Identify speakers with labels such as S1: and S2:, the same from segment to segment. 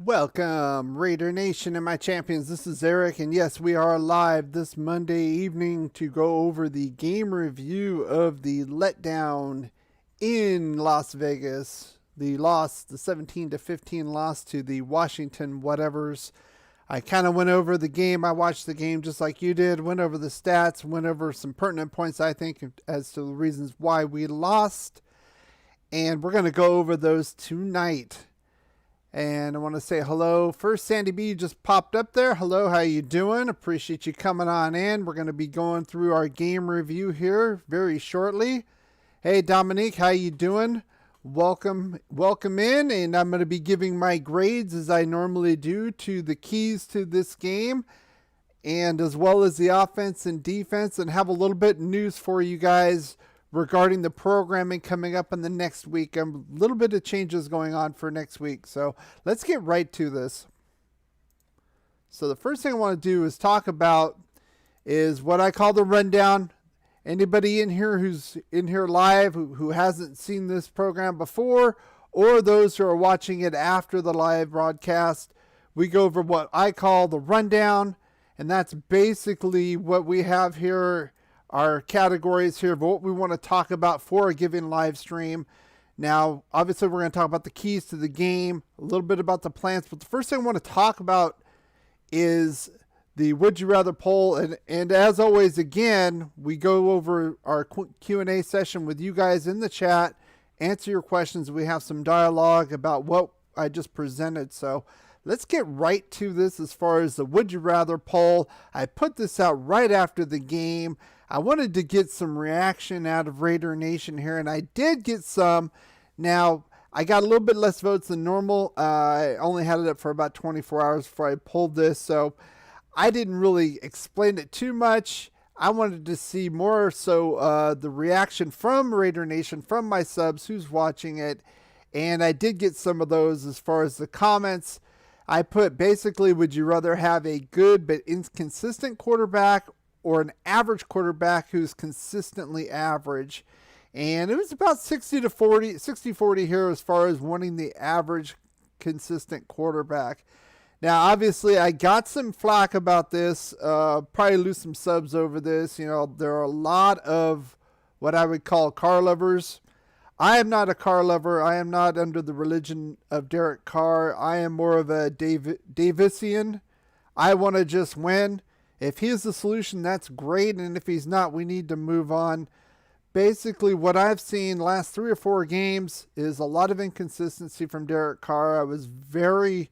S1: Welcome, Raider Nation and my champions. This is Eric, and yes, we are live this Monday evening to go over the game review of the letdown in Las Vegas. The 17-15 loss to the Washington whatevers. I kind of went over the game. I watched the game just like you did, went over the stats, went over some pertinent points, I think, as to the reasons why we lost. And we're going to go over those tonight. And I want to say hello. First, Sandy B just popped up there. Hello, how you doing? Appreciate you coming on in. We're going to be going through our game review here very shortly. Hey, Dominique, how you doing? Welcome in. And I'm going to be giving my grades as I normally do to the keys to this game, and as well as the offense and defense, and have a little bit of news for you guys regarding the programming coming up in the next week. A little bit of changes going on for next week. So let's get right to this. So the first thing I want to do is talk about is what I call the rundown. Anybody in here who's in here live who hasn't seen this program before, or those who are watching it after the live broadcast, we go over what I call the rundown. And that's basically what we have here, our categories here of what we want to talk about for a given live stream. Now, obviously, we're going to talk about the keys to the game, a little bit about the plans, but the first thing I want to talk about is the Would You Rather poll. And as always, again, we go over our Q&A session with you guys in the chat, answer your questions. We have some dialogue about what I just presented. So let's get right to this as far as the Would You Rather poll. I put this out right after the game. I wanted to get some reaction out of Raider Nation here, and I did get some. Now, I got a little bit less votes than normal. I only had it up for about 24 hours before I pulled this, so I didn't really explain it too much. I wanted to see more so the reaction from Raider Nation, from my subs, who's watching it, and I did get some of those as far as the comments. I put basically, would you rather have a good but inconsistent quarterback or an average quarterback who's consistently average? And it was about 60-40 here as far as wanting the average consistent quarterback. Now, obviously, I got some flack about this, probably lose some subs over this. You know, there are a lot of what I would call car lovers. I am not a car lover. I am not under the religion of Derek Carr. I am more of a Davisian. I want to just win. If he is the solution, that's great. And if he's not, we need to move on. Basically, what I've seen last 3 or 4 games is a lot of inconsistency from Derek Carr. I was very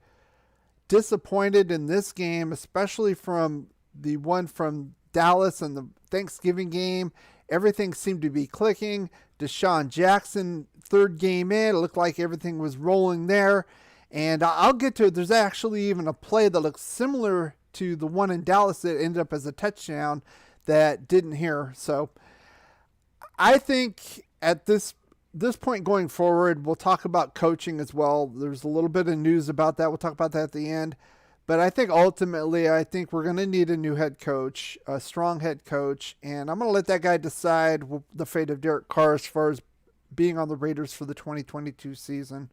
S1: disappointed in this game, especially from the one from Dallas and the Thanksgiving game. Everything seemed to be clicking. Deshaun Jackson, 3rd game in, it looked like everything was rolling there. And I'll get to it. There's actually even a play that looks similar to the one in Dallas that ended up as a touchdown that didn't hear. So I think at this point going forward, we'll talk about coaching as well. There's a little bit of news about that. We'll talk about that at the end. But I think ultimately, we're going to need a new head coach, a strong head coach. And I'm going to let that guy decide the fate of Derek Carr as far as being on the Raiders for the 2022 season.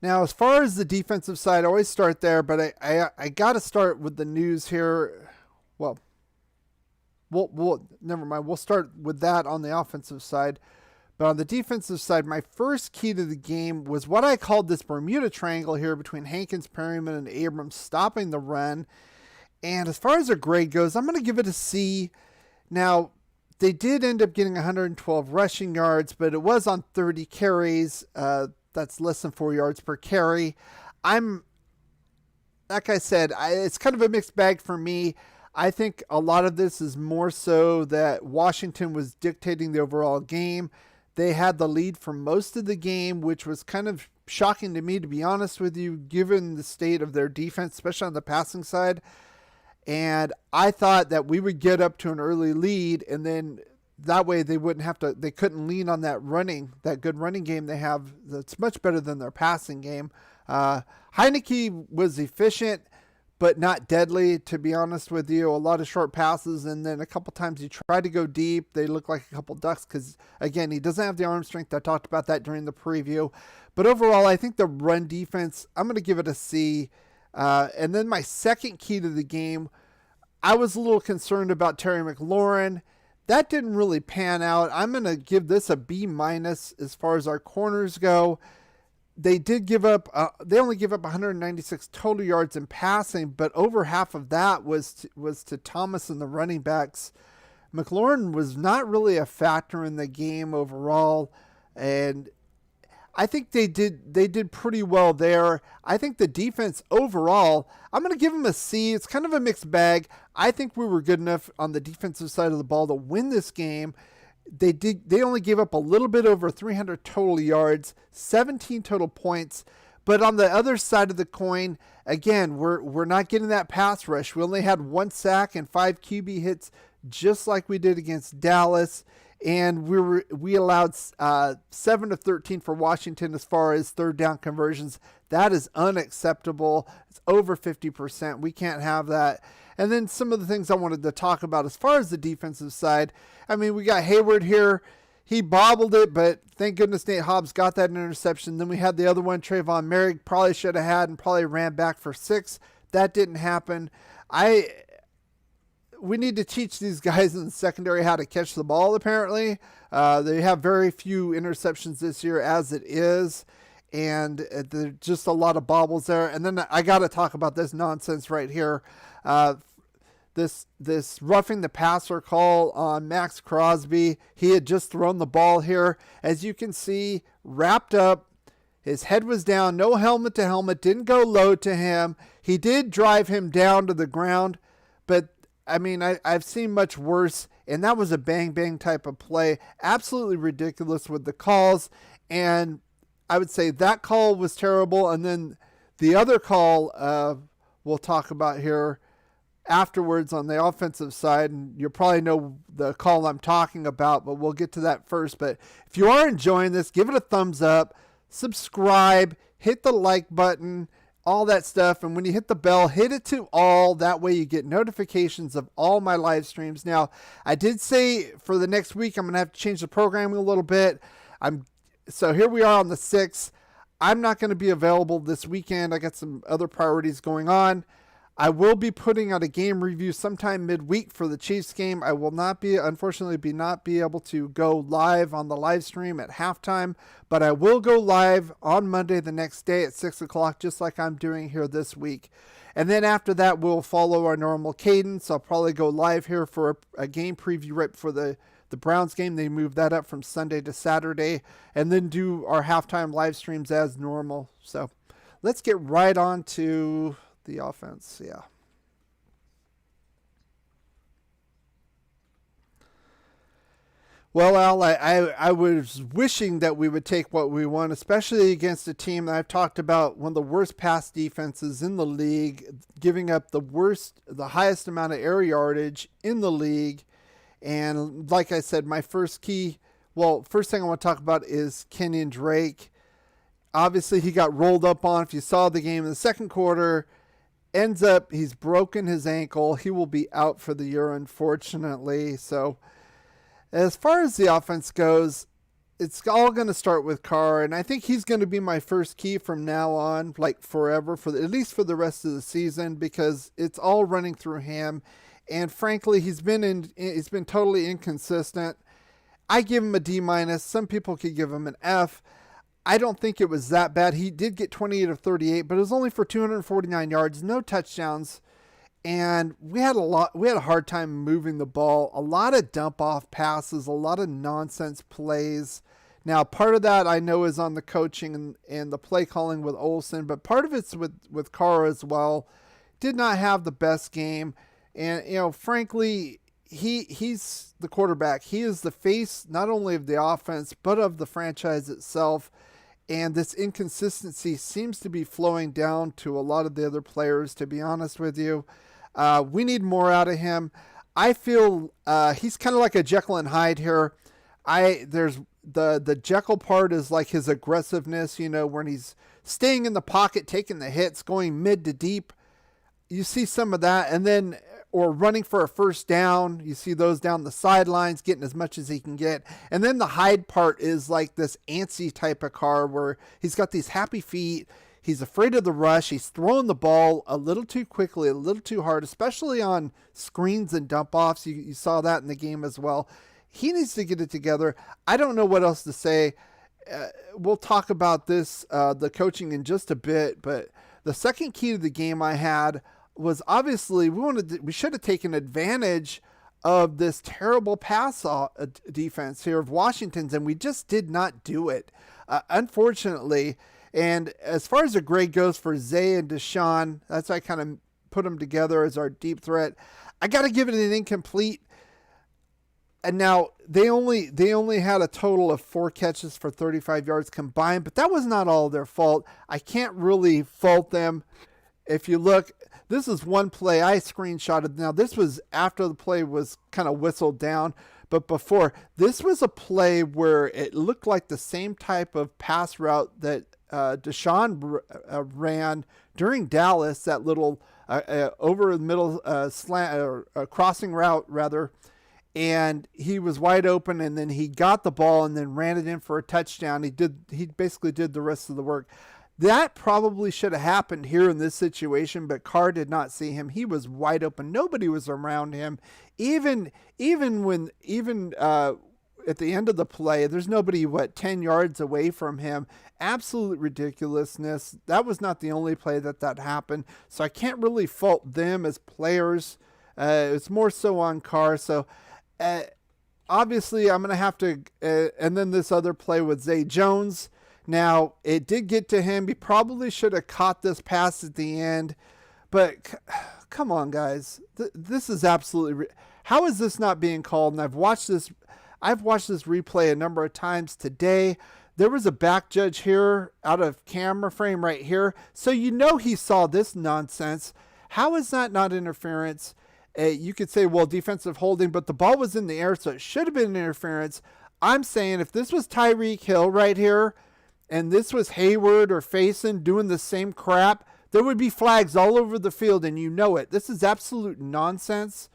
S1: Now, as far as the defensive side, I always start there, but I got to start with the news here. Well, we'll never mind. We'll start with that on the offensive side. But on the defensive side, my first key to the game was what I called this Bermuda Triangle here between Hankins, Perryman, and Abrams stopping the run. And as far as their grade goes, I'm going to give it a C. Now, they did end up getting 112 rushing yards, but it was on 30 carries. That's less than 4 yards per carry. Like I said, it's kind of a mixed bag for me. I think a lot of this is more so that Washington was dictating the overall game. They had the lead for most of the game, which was kind of shocking to me, to be honest with you, given the state of their defense, especially on the passing side. And I thought that we would get up to an early lead, and then that way they couldn't lean on that good running game they have. That's much better than their passing game. Heineke was efficient, but not deadly, to be honest with you. A lot of short passes, and then a couple times he tried to go deep. They look like a couple ducks because, again, he doesn't have the arm strength. I talked about that during the preview. But overall, I think the run defense, I'm going to give it a C. And then my second key to the game, I was a little concerned about Terry McLaurin. That didn't really pan out. I'm going to give this a B- as far as our corners go. They did give up, they only give up 196 total yards in passing, but over half of that was to Thomas and the running backs. McLaurin was not really a factor in the game overall, and I think they did pretty well there. I think the defense overall, I'm going to give them a C. It's kind of a mixed bag. I think we were good enough on the defensive side of the ball to win this game. They only gave up a little bit over 300 total yards, 17 total points. But on the other side of the coin, again, we're not getting that pass rush. We only had 1 sack and 5 QB hits, just like we did against Dallas. And we allowed 7 of 13 for Washington as far as third down conversions. That is unacceptable. It's over 50%. We can't have that. And then some of the things I wanted to talk about as far as the defensive side. I mean, we got Hayward here. He bobbled it, but thank goodness Nate Hobbs got that interception. Then we had the other one, Trayvon Merrick, probably should have had and probably ran back for 6. That didn't happen. We need to teach these guys in the secondary how to catch the ball, apparently. They have very few interceptions this year as it is, and there's just a lot of bobbles there. And then I got to talk about this nonsense right here. This roughing the passer call on Max Crosby. He had just thrown the ball here. As you can see, wrapped up. His head was down, no helmet to helmet, didn't go low to him. He did drive him down to the ground, but I mean, I've seen much worse, and that was a bang-bang type of play. Absolutely ridiculous with the calls, and I would say that call was terrible, and then the other call we'll talk about here afterwards on the offensive side, and you'll probably know the call I'm talking about, but we'll get to that first. But if you are enjoying this, give it a thumbs up, subscribe, hit the like button, all that stuff. And when you hit the bell, hit it to all. That way you get notifications of all my live streams. Now, I did say for the next week, I'm going to have to change the programming a little bit. So here we are on the 6th. I'm not going to be available this weekend. I got some other priorities going on. I will be putting out a game review sometime midweek for the Chiefs game. I will not be, unfortunately, not be able to go live on the live stream at halftime, but I will go live on Monday the next day at 6 o'clock, just like I'm doing here this week. And then after that, we'll follow our normal cadence. I'll probably go live here for a game preview right before the Browns game. They moved that up from Sunday to Saturday, and then do our halftime live streams as normal. So let's get right on to the offense. Yeah. Well, Al, I was wishing that we would take what we won, especially against a team that I've talked about, one of the worst pass defenses in the league, giving up the highest amount of air yardage in the league. And like I said, my first thing I want to talk about is Kenyon Drake. Obviously, he got rolled up on. If you saw the game in the second quarter, he's broken his ankle. He will be out for the year, unfortunately. So as far as the offense goes, it's all going to start with Carr, and I think he's going to be my first key from now on, like forever, at least for the rest of the season, because it's all running through him. And frankly, he's been totally inconsistent. I give him a D-. Some people could give him an F. I don't think it was that bad. He did get 28 of 38, but it was only for 249 yards, no touchdowns. And we had a hard time moving the ball, a lot of dump off passes, a lot of nonsense plays. Now, part of that I know is on the coaching and the play calling with Olsen, but part of it's with Carr as well. Did not have the best game. And, frankly, he's the quarterback. He is the face not only of the offense, but of the franchise itself. And this inconsistency seems to be flowing down to a lot of the other players, to be honest with you. We need more out of him. I feel he's kind of like a Jekyll and Hyde here. There's the Jekyll part is like his aggressiveness, when he's staying in the pocket, taking the hits, going mid to deep. you see some of that, and then or running for a first down. You see those down the sidelines, getting as much as he can get. And then the hide part is like this antsy type of car where he's got these happy feet. He's afraid of the rush. He's throwing the ball a little too quickly, a little too hard, especially on screens and dump offs. You saw that in the game as well. He needs to get it together. I don't know what else to say. We'll talk about this, the coaching in just a bit, but the second key to the game I had was obviously we should have taken advantage of this terrible pass defense here of Washington's, and we just did not do it, unfortunately. And as far as the grade goes for Zay and Deshaun, that's why I kind of put them together as our deep threat. I got to give it an incomplete. And now they only had a total of 4 catches for 35 yards combined, but that was not all their fault. I can't really fault them. If you look, this is one play I screenshotted. Now, this was after the play was kind of whistled down, but before. This was a play where it looked like the same type of pass route that Deshaun ran during Dallas, that little over the middle slant or crossing route, rather. And he was wide open, and then he got the ball and then ran it in for a touchdown. He basically did the rest of the work. That probably should have happened here in this situation, but Carr did not see him. He was wide open. Nobody was around him. Even at the end of the play, there's nobody, 10 yards away from him. Absolute ridiculousness. That was not the only play that happened. So I can't really fault them as players. It's more so on Carr. So obviously I'm going to have to, and then this other play with Zay Jones. Now, it did get to him. He probably should have caught this pass at the end. But come on, guys. This is absolutely... How is this not being called? And I've watched this replay a number of times today. There was a back judge here out of camera frame right here. So you know he saw this nonsense. How is that not interference? You could say, well, defensive holding, but the ball was in the air, so it should have been interference. I'm saying if this was Tyreek Hill right here, and this was Hayward or Faison doing the same crap, there would be flags all over the field, and you know it. This is absolute nonsense.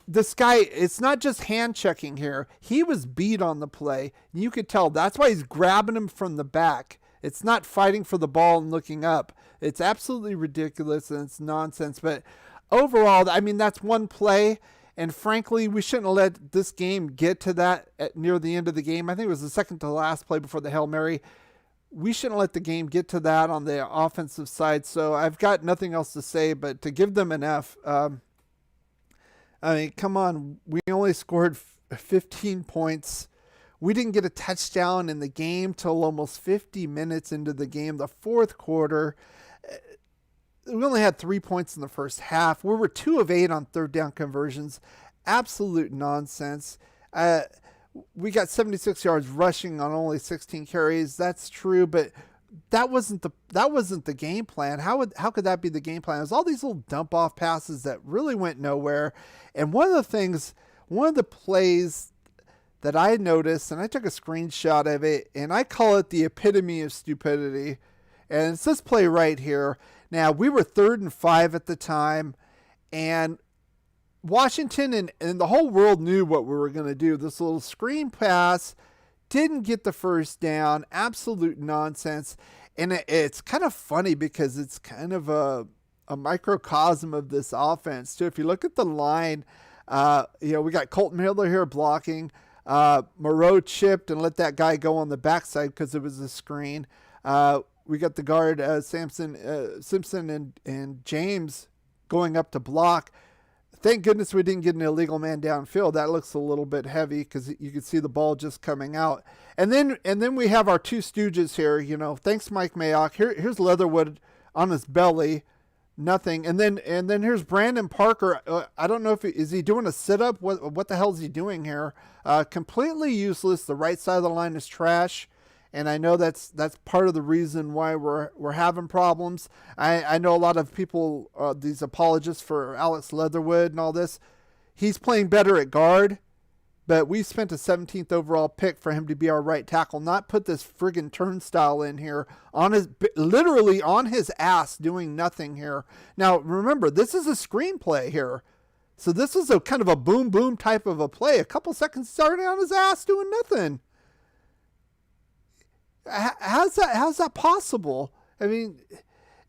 S1: This guy, it's not just hand checking here. He was beat on the play. You could tell. That's why he's grabbing him from the back. It's not fighting for the ball and looking up. It's absolutely ridiculous, and it's nonsense. But overall, I mean, that's one play. And frankly, we shouldn't have let this game get to that near the end of the game. I think it was the second to last play before the Hail Mary. We shouldn't let the game get to that on the offensive side. So I've got nothing else to say but to give them an F. I mean, come on. We only scored 15 points. We didn't get a touchdown in the game till almost 50 minutes into the game, the fourth quarter. We only had 3 points in the first half. We were 2 of 8 on third down conversions. Absolute nonsense. We got 76 yards rushing on only 16 carries. That's true, but that wasn't the game plan. How could that be the game plan? It was all these little dump off passes that really went nowhere. And one of the plays that I noticed, and I took a screenshot of it, and I call it the epitome of stupidity. And it's this play right here. Now, we were 3rd and 5 at the time, and Washington and the whole world knew what we were going to do. This little screen pass didn't get the first down. Absolute nonsense. And it's kind of funny because it's kind of a microcosm of this offense, too. If you look at the line, we got Colton Miller here blocking. Moreau chipped and let that guy go on the backside because it was a screen. We got the guard, Simpson and James going up to block. Thank goodness we didn't get an illegal man downfield. That looks a little bit heavy because you could see the ball just coming out. And then we have our two stooges here. Thanks Mike Mayock. Here's Leatherwood on his belly, nothing. And then here's Brandon Parker. I don't know is he doing a sit up? What the hell is he doing here? Completely useless. The right side of the line is trash. And I know that's part of the reason why we're having problems. I know a lot of people, these apologists for Alex Leatherwood and all this. He's playing better at guard. but we spent a 17th overall pick for him to be our right tackle, not put this friggin' turnstile in here on his, literally on his ass doing nothing here. Now, remember, this is a screenplay here. So this is a kind of a boom, boom type of a play. A couple seconds starting on his ass doing nothing. How's that possible? I mean,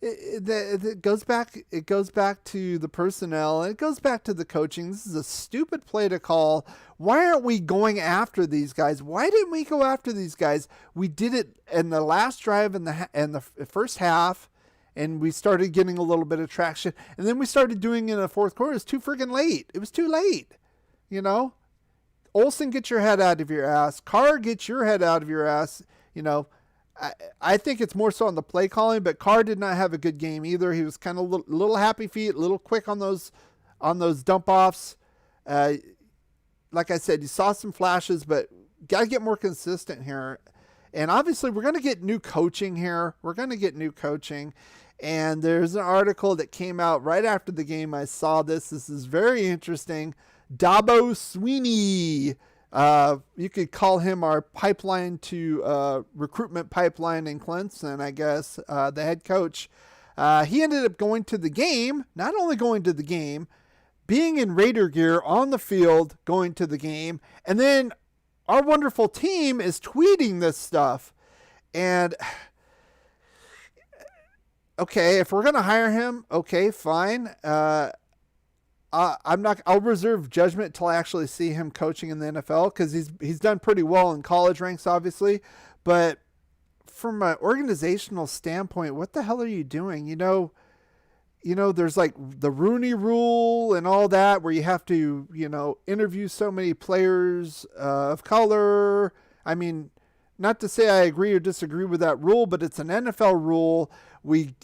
S1: it goes back to the personnel. It goes back to the coaching. This is a stupid play to call. Why aren't we going after these guys? Why didn't we go after these guys? We did it in the last drive in the first half, and we started getting a little bit of traction. And then we started doing it in the fourth quarter. It was too friggin' late. It was too late. You know, Olsen, get your head out of your ass. Carr, get your head out of your ass. You know, I think it's more so on the play calling, but Carr did not have a good game either. He was kind of a little happy feet, a little quick on those dump offs. Like I said, you saw some flashes, but got to get more consistent here. And obviously, we're going to get new coaching here. We're going to get new coaching. And there's an article that came out right after the game. I saw this. This is very interesting. Dabo Sweeney. You could call him our pipeline to recruitment pipeline in Clemson, I guess, the head coach. He ended up going to the game, not only going to the game, being in Raider gear on the field, going to the game. And then our wonderful team is tweeting this stuff. And okay, if we're going to hire him, okay, fine. I'll reserve judgment till I actually see him coaching in the NFL, because he's done pretty well in college ranks, obviously. But from an organizational standpoint, what the hell are you doing? You know, there's like the Rooney Rule and all that, where you have to, interview so many players of color. I mean, not to say I agree or disagree with that rule, but it's an NFL rule. We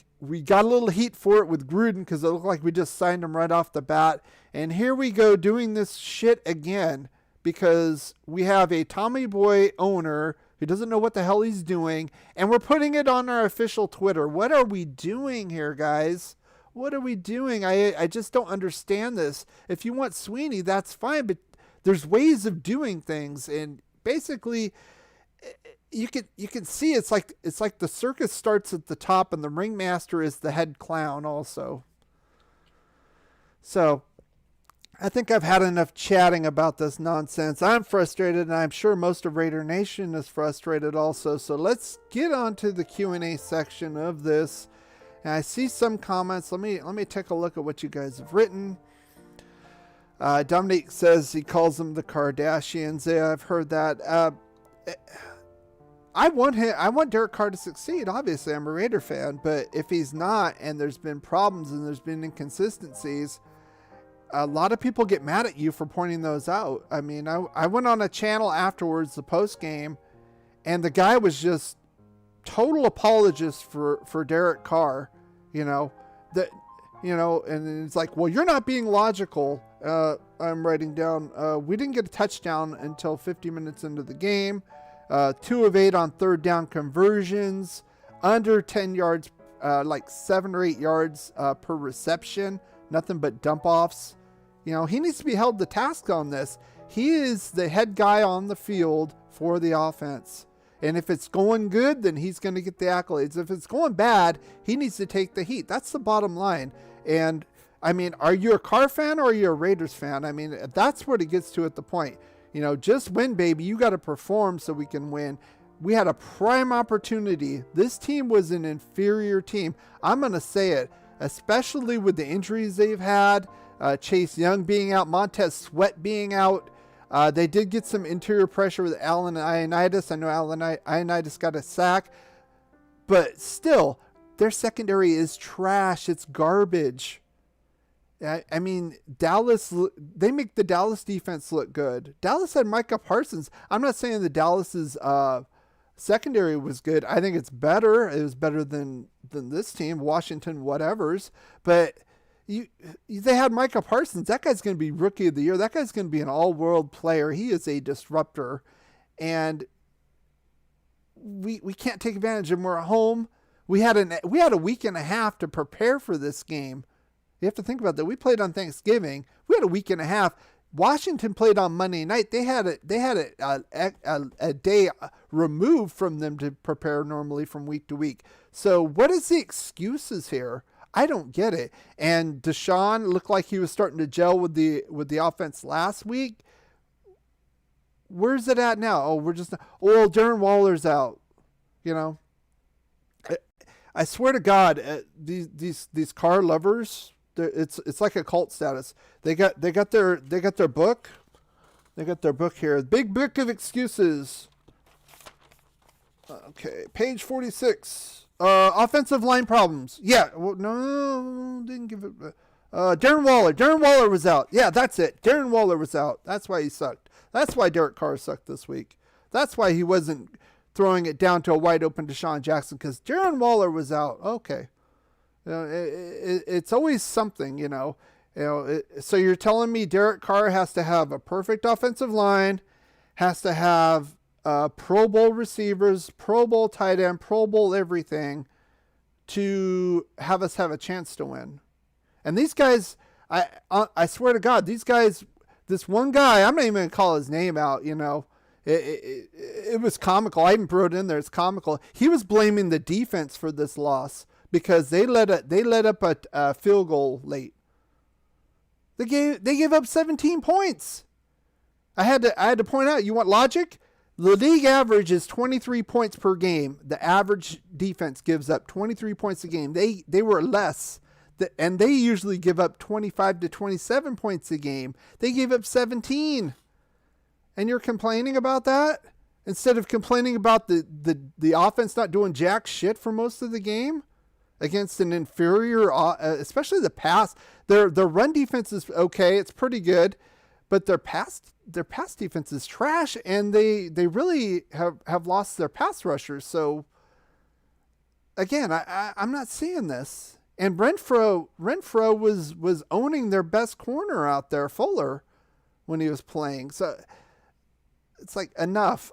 S1: got a little heat for it with Gruden because it looked like we just signed him right off the bat. And here we go doing this shit again because we have a Tommy Boy owner who doesn't know what the hell he's doing, and we're putting it on our official Twitter. What are we doing here, guys? What are we doing? I just don't understand this. If you want Sweeney, that's fine, but there's ways of doing things, and basically you can see it's like the circus starts at the top and the ringmaster is the head clown also. So I think I've had enough chatting about this nonsense. I'm frustrated, and I'm sure most of Raider Nation is frustrated also. So let's get on to the Q&A section of this. And I see some comments. Let me take a look at what you guys have written. Dominique says he calls them the Kardashians. Yeah, I've heard that. I want Derek Carr to succeed. Obviously, I'm a Raider fan, but if he's not, and there's been problems and there's been inconsistencies, a lot of people get mad at you for pointing those out. I mean, I went on a channel afterwards, the post game, and the guy was just total apologist for Derek Carr. And it's like, well, you're not being logical. I'm writing down, we didn't get a touchdown until 50 minutes into the game. 2 of 8 on third down conversions, under 10 yards, like 7 or 8 yards per reception, nothing but dump offs. He needs to be held to task on this. He is the head guy on the field for the offense. And if it's going good, then he's going to get the accolades. If it's going bad, he needs to take the heat. That's the bottom line. And I mean, are you a Carr fan or are you a Raiders fan? I mean, that's what it gets to at the point. Just win, baby. You got to perform so we can win. We had a prime opportunity. This team was an inferior team. I'm going to say it, especially with the injuries they've had. Chase Young being out, Montez Sweat being out. They did get some interior pressure with Allen Ioannidis. I know Allen Ioannidis got a sack. But still, their secondary is trash. It's garbage. I mean, Dallas, they make the Dallas defense look good. Dallas had Micah Parsons. I'm not saying the Dallas's secondary was good. I think it's better. It was better than this team, Washington, whatevers. But they had Micah Parsons. That guy's going to be Rookie of the Year. That guy's going to be an all-world player. He is a disruptor. And we can't take advantage of him. We're at home. We had a week and a half to prepare for this game. You have to think about that. We played on Thanksgiving. We had a week and a half. Washington played on Monday night. They had a day removed from them to prepare normally from week to week. So what is the excuses here? I don't get it. And Deshaun looked like he was starting to gel with the offense last week. Where's it at now? Oh, Darren Waller's out. You know, I swear to God, these car lovers, it's like a cult status. They got their book. They got their book here. Big book of excuses. Okay, page 46. Offensive line problems. Yeah, well, no, didn't give it. Darren Waller. Darren Waller was out. Yeah, that's it. Darren Waller was out. That's why he sucked. That's why Derek Carr sucked this week. That's why he wasn't throwing it down to a wide open Deshaun Jackson, because Darren Waller was out. Okay. It's always something, so you're telling me Derek Carr has to have a perfect offensive line, has to have Pro Bowl receivers, Pro Bowl tight end, Pro Bowl everything to have us have a chance to win. And these guys, I swear to God, these guys, this one guy, I'm not even going to call his name out, It was comical. I even wrote in there, it's comical. He was blaming the defense for this loss because they let up a field goal late. They gave up 17 points. I had to point out, you want logic? The league average is 23 points per game. The average defense gives up 23 points a game. They were less. And they usually give up 25 to 27 points a game. They gave up 17. And you're complaining about that? Instead of complaining about the offense not doing jack shit for most of the game against an inferior, especially the pass. Their run defense is okay. It's pretty good. But their pass defense is trash, and they really have lost their pass rushers. So, again, I'm not seeing this. And Renfro was owning their best corner out there, Fuller, when he was playing. So it's like enough.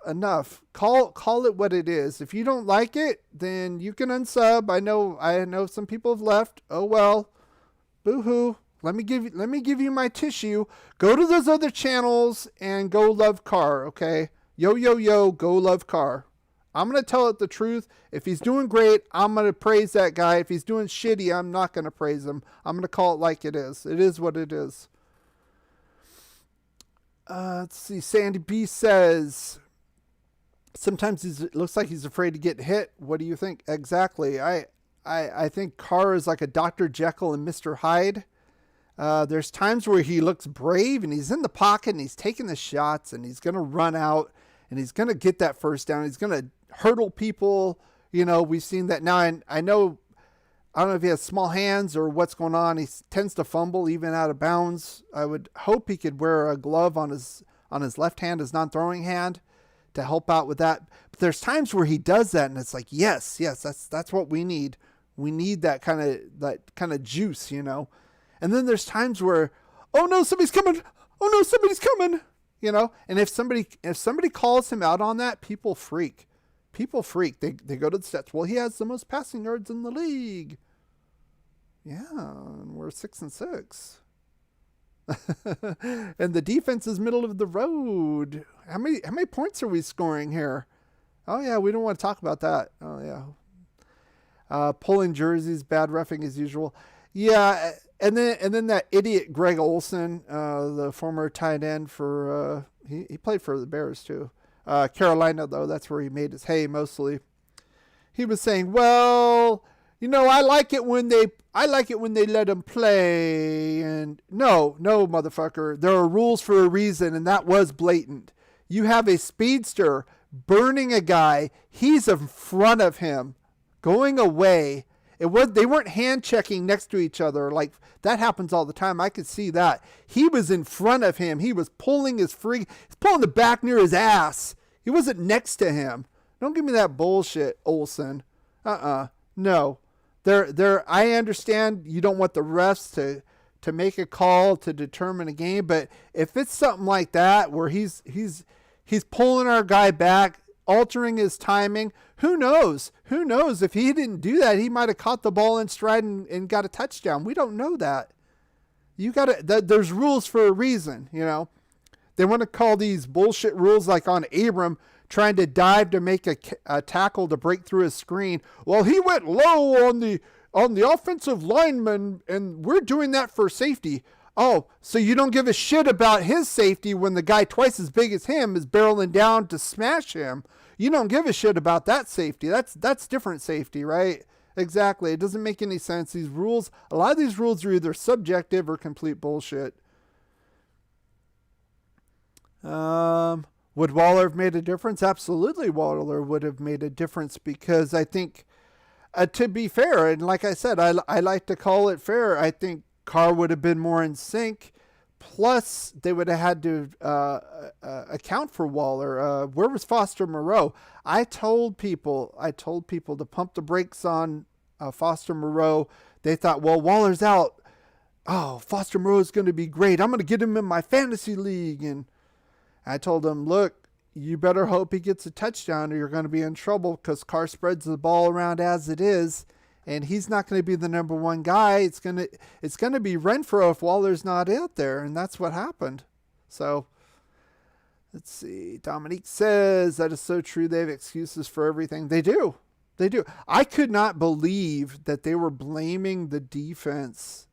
S1: Call it what it is. If you don't like it, then you can unsub. I know some people have left. Oh well. Boo-hoo. Let me give you my tissue. Go to those other channels and go love Carr, okay? Yo, go love Carr. I'm going to tell it the truth. If he's doing great, I'm going to praise that guy. If he's doing shitty, I'm not going to praise him. I'm going to call it like it is. It is what it is. Let's see. Sandy B says, sometimes it looks like he's afraid to get hit. What do you think? Exactly. I think Carr is like a Dr. Jekyll and Mr. Hyde. There's times where he looks brave and he's in the pocket and he's taking the shots and he's going to run out and he's going to get that first down. He's going to hurdle people. We've seen that now. And I don't know if he has small hands or what's going on. He tends to fumble even out of bounds. I would hope he could wear a glove on his left hand, his non-throwing hand, to help out with that. But there's times where he does that and it's like, yes, that's what we need. We need that kind of juice, And then there's times where, oh no, somebody's coming. Oh no, somebody's coming. And if somebody calls him out on that, people freak. They go to the stats. Well, he has the most passing yards in the league. Yeah, and we're 6-6. And the defense is middle of the road. How many points are we scoring here? Oh yeah, we don't want to talk about that. Oh yeah. Pulling jerseys, bad reffing as usual. Yeah, and then that idiot Greg Olsen, the former tight end for he played for the Bears too. Carolina though, that's where he made his hay mostly. He was saying, well, I like it when they let him play. And no, motherfucker, there are rules for a reason, and that was blatant. You have a speedster burning a guy. He's in front of him, going away. They weren't hand checking next to each other. Like that happens all the time. I could see that. He was in front of him. He was pulling he's pulling the back near his ass. He wasn't next to him. Don't give me that bullshit, Olsen. No. I understand you don't want the refs to make a call to determine a game, but if it's something like that where he's pulling our guy back, altering his timing, who knows? If he didn't do that, he might have caught the ball in stride and got a touchdown. We don't know that. There's rules for a reason, you know. They want to call these bullshit rules like on Abram trying to dive to make a tackle to break through his screen. Well, he went low on the offensive lineman, and we're doing that for safety. Oh, so you don't give a shit about his safety when the guy twice as big as him is barreling down to smash him. You don't give a shit about that safety. That's different safety, right? Exactly. It doesn't make any sense. These rules, a lot of these rules are either subjective or complete bullshit. Would Waller have made a difference? Absolutely, Waller would have made a difference because I think, to be fair, and like I said, I like to call it fair, I think Carr would have been more in sync. Plus, they would have had to account for Waller. Where was Foster Moreau? I told people to pump the brakes on Foster Moreau. They thought, well, Waller's out. Oh, Foster Moreau is going to be great. I'm going to get him in my fantasy league. And I told them, look, you better hope he gets a touchdown or you're going to be in trouble because Carr spreads the ball around as it is. And he's not going to be the number one guy. It's going to be Renfro if Waller's not out there. And that's what happened. So let's see. Dominique says that is so true. They have excuses for everything. They do. They do. I could not believe that they were blaming the defense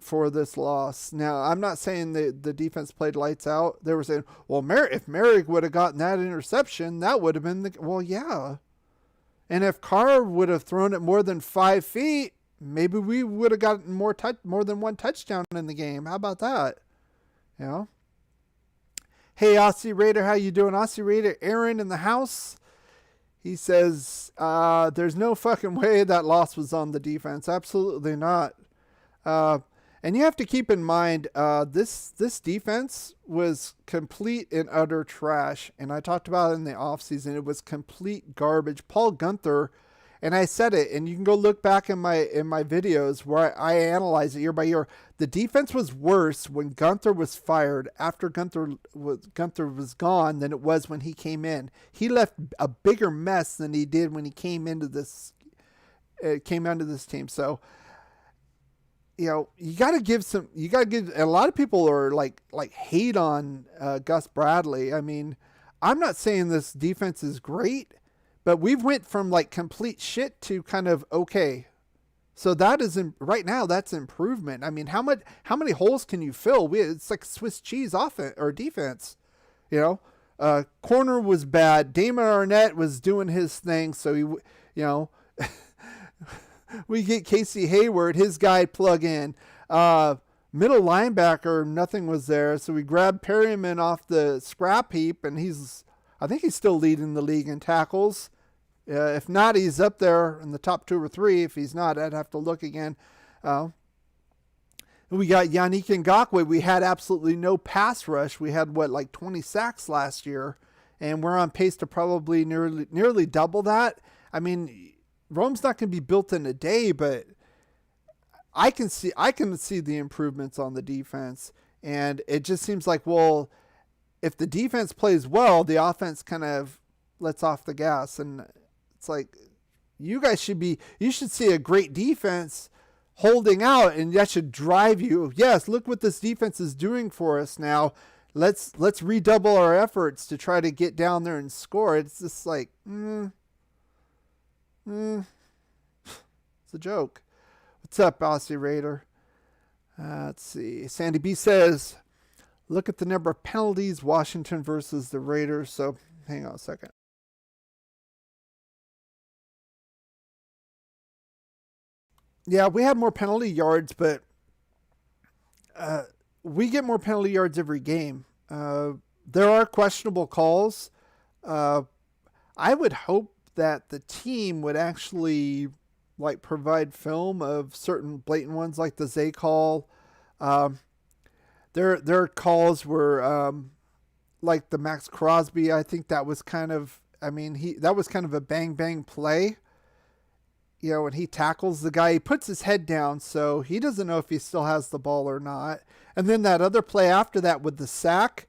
S1: for this loss. Now, I'm not saying the defense played lights out. They were saying, well, if Merrick would have gotten that interception, that would have been well, yeah. And if Carr would have thrown it more than 5 feet, maybe we would have gotten more than one touchdown in the game. How about that? You know? Hey, Aussie Raider, how you doing? Aussie Raider, Aaron in the house. He says, there's no fucking way that loss was on the defense. Absolutely not. And you have to keep in mind, this defense was complete and utter trash. And I talked about it in the offseason. It was complete garbage. Paul Guenther, and I said it, and you can go look back in my videos where I analyze it year by year. The defense was worse when Guenther was fired, after Guenther was gone, than it was when he came in. He left a bigger mess than he did when he came into this team. So, you know, you got to give, a lot of people are like hate on Gus Bradley. I mean, I'm not saying this defense is great, but we've went from like complete shit to kind of okay. So that is, right now, that's improvement. I mean, how many holes can you fill? It's like Swiss cheese offense or defense, you know. Corner was bad. Damon Arnett was doing his thing. So he, you know, we get Casey Hayward, his guy plug in. Middle linebacker, nothing was there. So we grabbed Perryman off the scrap heap, and I think he's still leading the league in tackles. If not, he's up there in the top 2 or 3. If he's not, I'd have to look again. We got Yannick Ngakoue. We had absolutely no pass rush. We had, like 20 sacks last year, and we're on pace to probably nearly double that. I mean, Rome's not going to be built in a day, but I can see the improvements on the defense. And it just seems like, well, if the defense plays well, the offense kind of lets off the gas. And it's like, you should see a great defense holding out, and that should drive you. Yes, look what this defense is doing for us now. Let's redouble our efforts to try to get down there and score. It's just like, it's a joke. What's up, Aussie Raider? Let's see. Sandy B says, look at the number of penalties, Washington versus the Raiders. So hang on a second. Yeah, we had more penalty yards, but we get more penalty yards every game. There are questionable calls. I would hope that the team would actually like provide film of certain blatant ones, like the Zay call. Their calls were like the Max Crosby. I think that was kind of, that was kind of a bang bang play. You know, when he tackles the guy, he puts his head down, so he doesn't know if he still has the ball or not. And then that other play after that with the sack,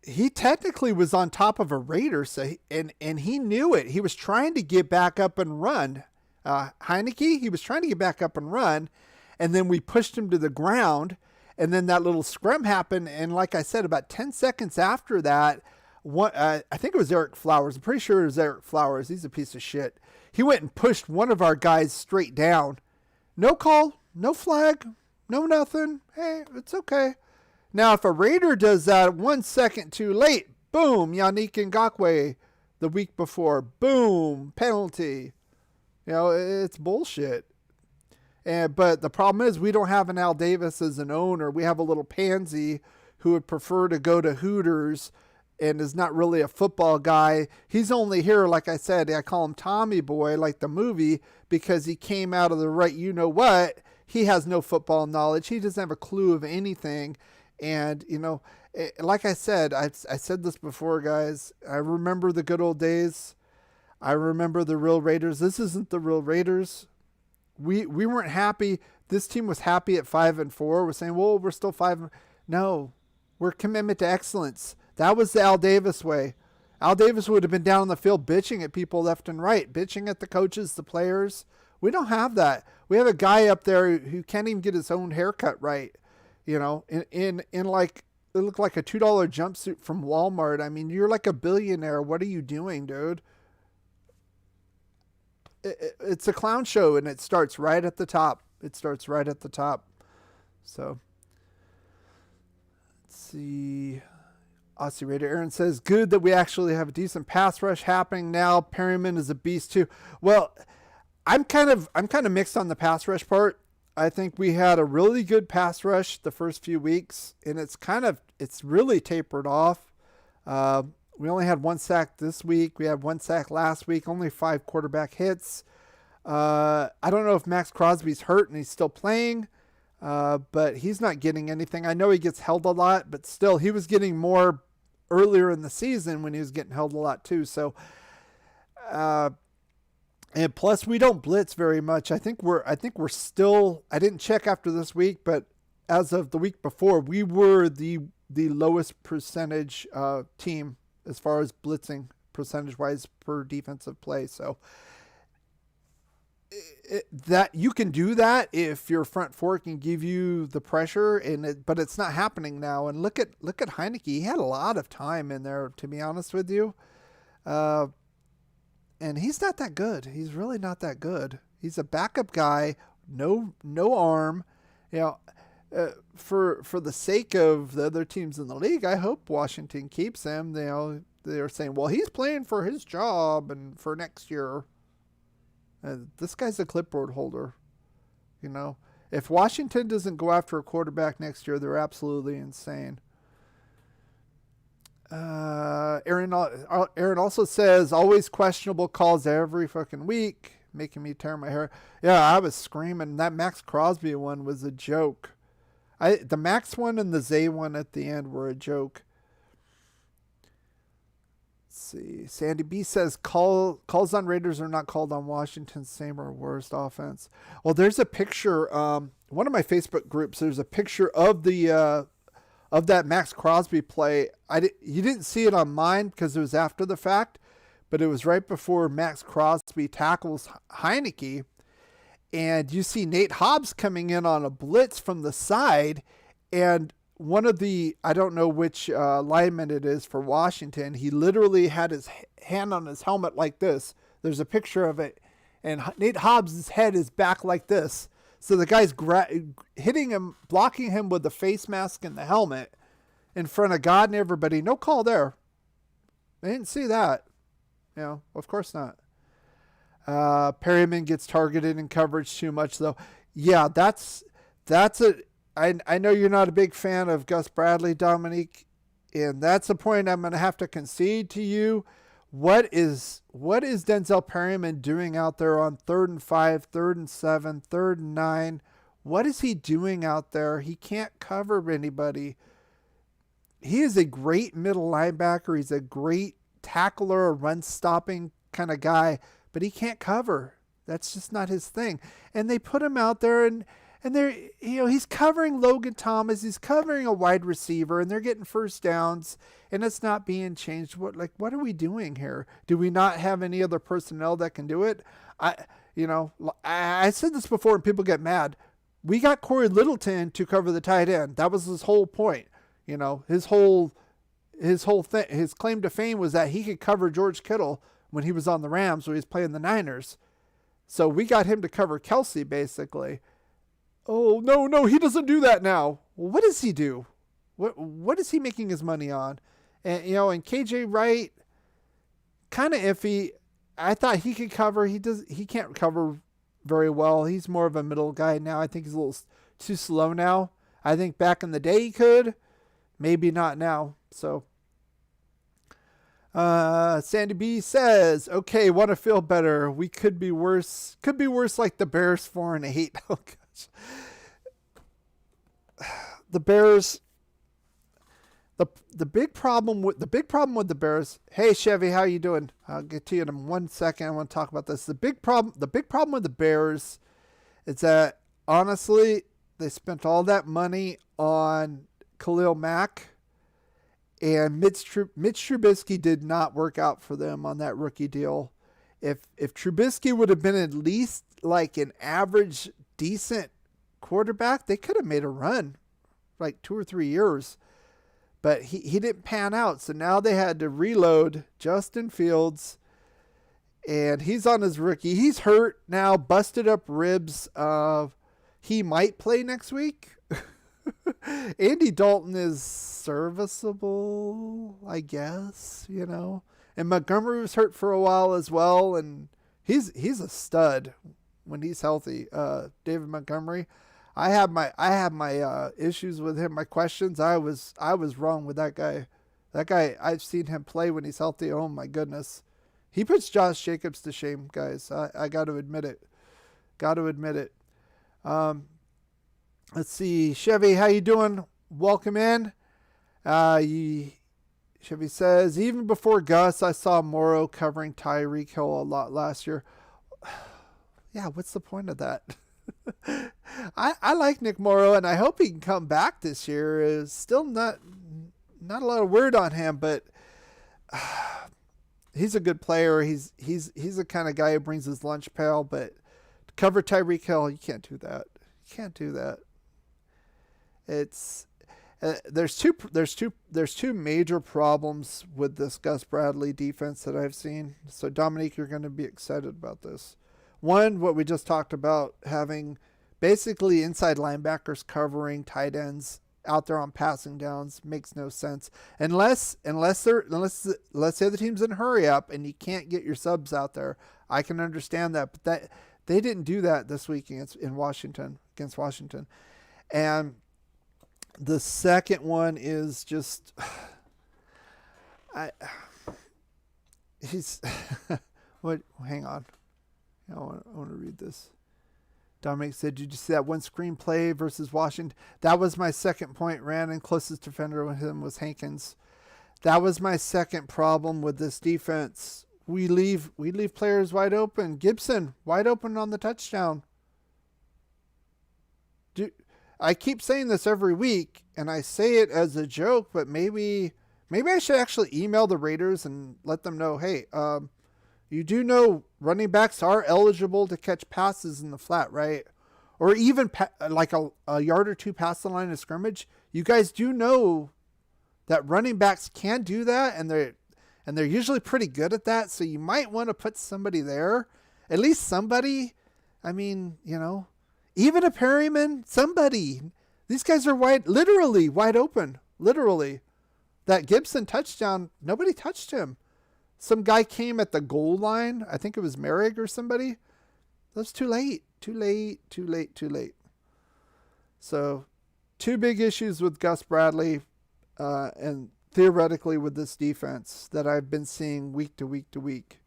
S1: he technically was on top of a Raider, so and he knew it. He was trying to get back up and run. Heineke, he was trying to get back up and run, and then we pushed him to the ground, and then that little scrum happened. And like I said, about 10 seconds after that, I think it was Eric Flowers. I'm pretty sure it was Eric Flowers. He's a piece of shit. He went and pushed one of our guys straight down. No call, no flag, no nothing. Hey, it's okay. Now, if a Raider does that 1 second too late, boom, Yannick Ngakoue the week before, boom, penalty. It's bullshit. But the problem is we don't have an Al Davis as an owner. We have a little pansy who would prefer to go to Hooters and is not really a football guy. He's only here, like I said, I call him Tommy Boy, like the movie, because he came out of the right you-know-what. He has no football knowledge. He doesn't have a clue of anything. And, like I said, I said this before, guys. I remember the good old days. I remember the real Raiders. This isn't the real Raiders. We weren't happy. This team was happy at 5-4. We're saying, well, we're still 5. No, we're commitment to excellence. That was the Al Davis way. Al Davis would have been down on the field bitching at people left and right, bitching at the coaches, the players. We don't have that. We have a guy up there who can't even get his own haircut right. In like, it looked like a $2 jumpsuit from Walmart. I mean, you're like a billionaire. What are you doing, dude? It's a clown show, and it starts right at the top. So, let's see. Aussie Raider Aaron says, good that we actually have a decent pass rush happening now. Perryman is a beast too. Well, I'm kind of mixed on the pass rush part. I think we had a really good pass rush the first few weeks, and it's really tapered off. We only had 1 sack this week. We had 1 sack last week, only 5 quarterback hits. I don't know if Max Crosby's hurt and he's still playing, but he's not getting anything. I know he gets held a lot, but still, he was getting more earlier in the season when he was getting held a lot too. So, and plus we don't blitz very much. I think we're still, I didn't check after this week, but as of the week before, we were the lowest percentage team as far as blitzing percentage wise per defensive play. So that you can do that if your front four can give you the pressure, but it's not happening now. And look at Heineke. He had a lot of time in there, to be honest with you. And he's not that good. He's really not that good. He's a backup guy, no arm. For the sake of the other teams in the league, I hope Washington keeps him. They're saying, well, he's playing for his job and for next year. This guy's a clipboard holder. If Washington doesn't go after a quarterback next year, they're absolutely insane. Aaron also says, always questionable calls every fucking week, making me tear my hair. Yeah, I was screaming. That Max Crosby one was a joke. The Max one and the Zay one at the end were a joke. Let's see. Sandy B says, calls on Raiders are not called on Washington, same or worst offense. Well, there's a picture. One of my Facebook groups, there's a picture of the of that Max Crosby play. You didn't see it on mine because it was after the fact, but it was right before Max Crosby tackles Heineke. And you see Nate Hobbs coming in on a blitz from the side. And one of the, I don't know which lineman it is for Washington, he literally had his hand on his helmet like this. There's a picture of it. And Nate Hobbs' head is back like this. So the guy's hitting him, blocking him with the face mask and the helmet in front of God and everybody. No call there. I didn't see that. Of course not. Perryman gets targeted in coverage too much, though. Yeah, I know you're not a big fan of Gus Bradley, Dominique, and that's a point I'm going to have to concede to you. What is Denzel Perryman doing out there on 3rd and 5, 3rd and 7, 3rd and 9? What is he doing out there? He can't cover anybody. He is a great middle linebacker. He's a great tackler, a run-stopping kind of guy, but he can't cover. That's just not his thing. And they put him out there, and they're, he's covering Logan Thomas. He's covering a wide receiver, and they're getting first downs, and it's not being changed. What are we doing here? Do we not have any other personnel that can do it? I said this before, and people get mad. we got Corey Littleton to cover the tight end. That was his whole point. You know, his whole thing, his claim to fame was that he could cover George Kittle when he was on the Rams, when he was playing the Niners. So we got him to cover Kelsey, basically. Oh, no, he doesn't do that now. Well, what does he do? What is he making his money on? And, you know, and KJ Wright, kind of iffy. I thought he could cover. He can't cover very well. He's more of a middle guy now. I think he's a little too slow now. I think back in the day he could. Maybe not now. So, Sandy B says, okay, want to feel better. We could be worse. Could be worse like the Bears 4-8. Oh, gosh. The Bears... The big problem with the Bears. Hey Chevy, how you doing? I'll get to you in 1 second. I want to talk about this. The big problem with the Bears is that honestly they spent all that money on Khalil Mack, and Mitch Trubisky did not work out for them on that rookie deal. If Trubisky would have been at least like an average decent quarterback, they could have made a run like 2 or 3 years. But he didn't pan out, so now they had to reload Justin Fields, and he's on his rookie. He's hurt now, busted up ribs. He might play next week. Andy Dalton is serviceable, I guess, you know. And Montgomery was hurt for a while as well, and he's a stud when he's healthy. David Montgomery. I have my issues with him, my questions. I was wrong with that guy. That guy, I've seen him play when he's healthy. Oh my goodness. He puts Josh Jacobs to shame, guys. I got to admit it. Let's see. Chevy, how you doing? Welcome in. Chevy says, even before Gus, I saw Morrow covering Tyreek Hill a lot last year. Yeah, what's the point of that? I like Nick Morrow, and I hope he can come back this year. Is still not a lot of word on him, but he's a good player. He's the kind of guy who brings his lunch pail. But to cover Tyreek Hill, you can't do that. It's there's two major problems with this Gus Bradley defense that I've seen. So Dominique, you're going to be excited about this. One, what we just talked about, having basically inside linebackers covering tight ends out there on passing downs makes no sense unless let's say the team's in a hurry up and you can't get your subs out there. I can understand that, but that they didn't do that this week against Washington. And the second one is just what? Hang on. I want to read this. Dominic said, did you see that one screenplay versus Washington? That was my second point, Rand, and closest defender with him was Hankins. That was my second problem with this defense. We leave players wide open. Gibson, wide open on the touchdown. I keep saying this every week, and I say it as a joke, but maybe I should actually email the Raiders and let them know, hey, you do know running backs are eligible to catch passes in the flat, right? Or even like a yard or two past the line of scrimmage. You guys do know that running backs can do that, and they're usually pretty good at that. So you might want to put somebody there, at least somebody. I mean, you know, even a Perryman, somebody. These guys are literally wide open, literally. That Gibson touchdown, nobody touched him. Some guy came at the goal line. I think it was Merrick or somebody. That's too late. So, two big issues with Gus Bradley and theoretically with this defense that I've been seeing week to week.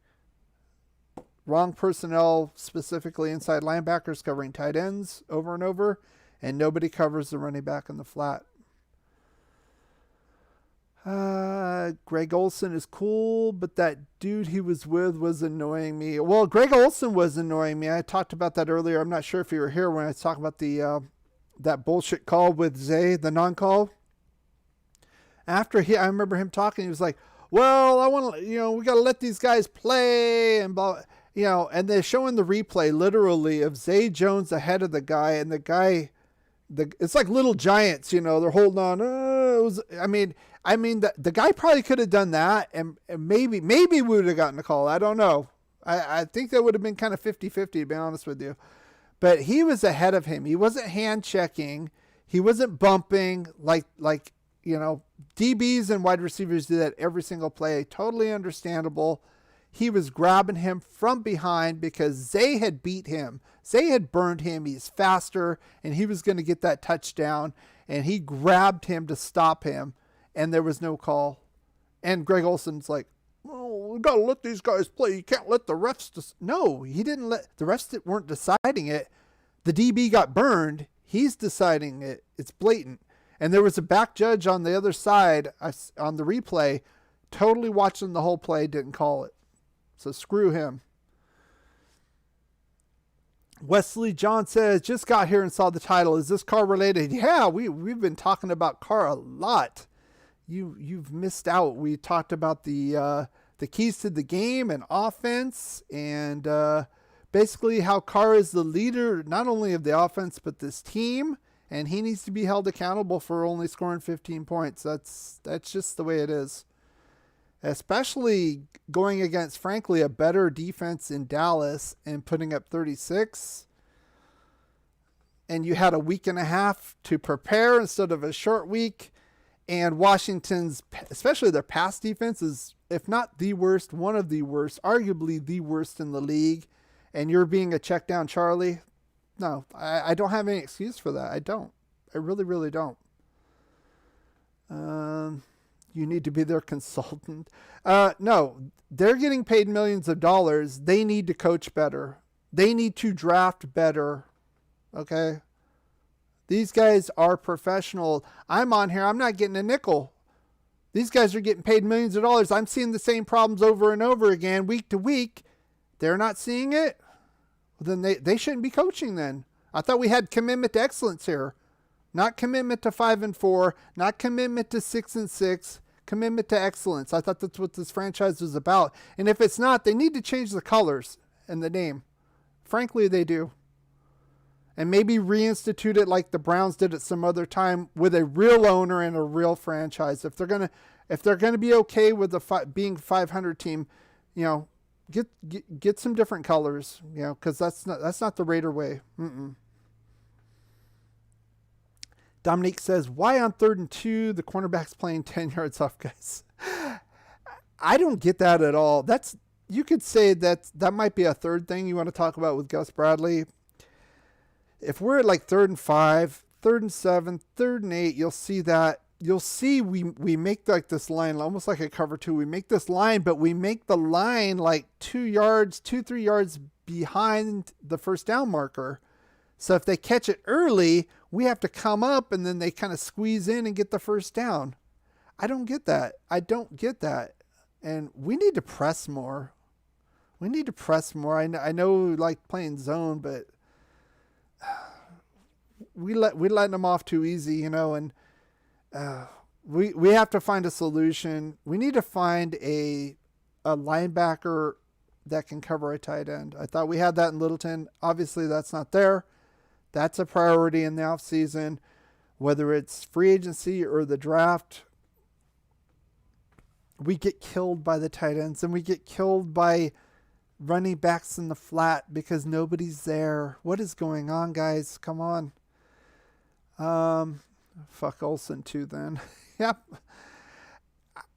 S1: Wrong personnel, specifically inside linebackers covering tight ends over and over, and nobody covers the running back in the flat. Greg Olsen is cool, but that dude he was with was annoying me. Well, Greg Olsen was annoying me. I talked about that earlier. I'm not sure if you were here when I was talking about the that bullshit call with Zay, the non-call. I remember him talking. He was like, "Well, I want to, we got to let these guys play and blah." and they're showing the replay literally of Zay Jones ahead of the guy, and the guy, it's like little giants, they're holding on. The guy probably could have done that, and maybe we would have gotten a call. I don't know. I think that would have been kind of 50-50, to be honest with you. But he was ahead of him. He wasn't hand checking. He wasn't bumping like DBs and wide receivers do that every single play. Totally understandable. He was grabbing him from behind because Zay had beat him. Zay had burned him. He's faster, and he was going to get that touchdown. And he grabbed him to stop him, and there was no call. And Greg Olson's like, "Oh, we got to let these guys play. You can't let the refs." No, he didn't let the refs that weren't deciding it. The DB got burned. He's deciding it. It's blatant. And there was a back judge on the other side on the replay, totally watching the whole play, didn't call it. So screw him. Wesley John says, just got here and saw the title. Is this car related? Yeah, we've been talking about car a lot. You've missed out. We talked about the keys to the game and offense, and basically how Carr is the leader not only of the offense but this team, and he needs to be held accountable for only scoring 15 points. That's just the way it is. Especially going against, frankly, a better defense in Dallas and putting up 36. And you had a week and a half to prepare instead of a short week. And Washington's, especially their pass defense, is, if not the worst, one of the worst, arguably the worst in the league. And you're being a check down Charlie. No, I don't have any excuse for that. I don't. I really, really don't. You need to be their consultant. No, they're getting paid millions of dollars. They need to coach better. They need to draft better. Okay? These guys are professional. I'm on here. I'm not getting a nickel. These guys are getting paid millions of dollars. I'm seeing the same problems over and over again, week to week. They're not seeing it? Well, then they shouldn't be coaching then. I thought we had commitment to excellence here. Not commitment to 5-4, not commitment to 6-6, commitment to excellence. I thought that's what this franchise was about. And if it's not, they need to change the colors and the name. Frankly, they do. And maybe reinstitute it like the Browns did at some other time with a real owner and a real franchise. If they're gonna be okay with the being 500 team, get some different colors, because that's not the Raider way. Dominique says, why on 3rd and 2 the cornerback's playing 10 yards off, guys? I don't get that at all. You could say that might be a third thing you want to talk about with Gus Bradley. If we're at like 3rd and 5, 3rd and 7, 3rd and 8, you'll see that. You'll see we make like this line almost like a cover 2. We make this line, but we make the line like 3 yards behind the first down marker. So if they catch it early, we have to come up and then they kind of squeeze in and get the first down. I don't get that. And we need to press more. I know like playing zone, but we letting them off too easy, and we have to find a solution. We need to find a linebacker that can cover a tight end. I thought we had that in Littleton. Obviously, that's not there. That's a priority in the offseason, whether it's free agency or the draft. We get killed by the tight ends, and we get killed by running backs in the flat because nobody's there. What is going on, guys? Come on. Fuck Olsen too then. Yep.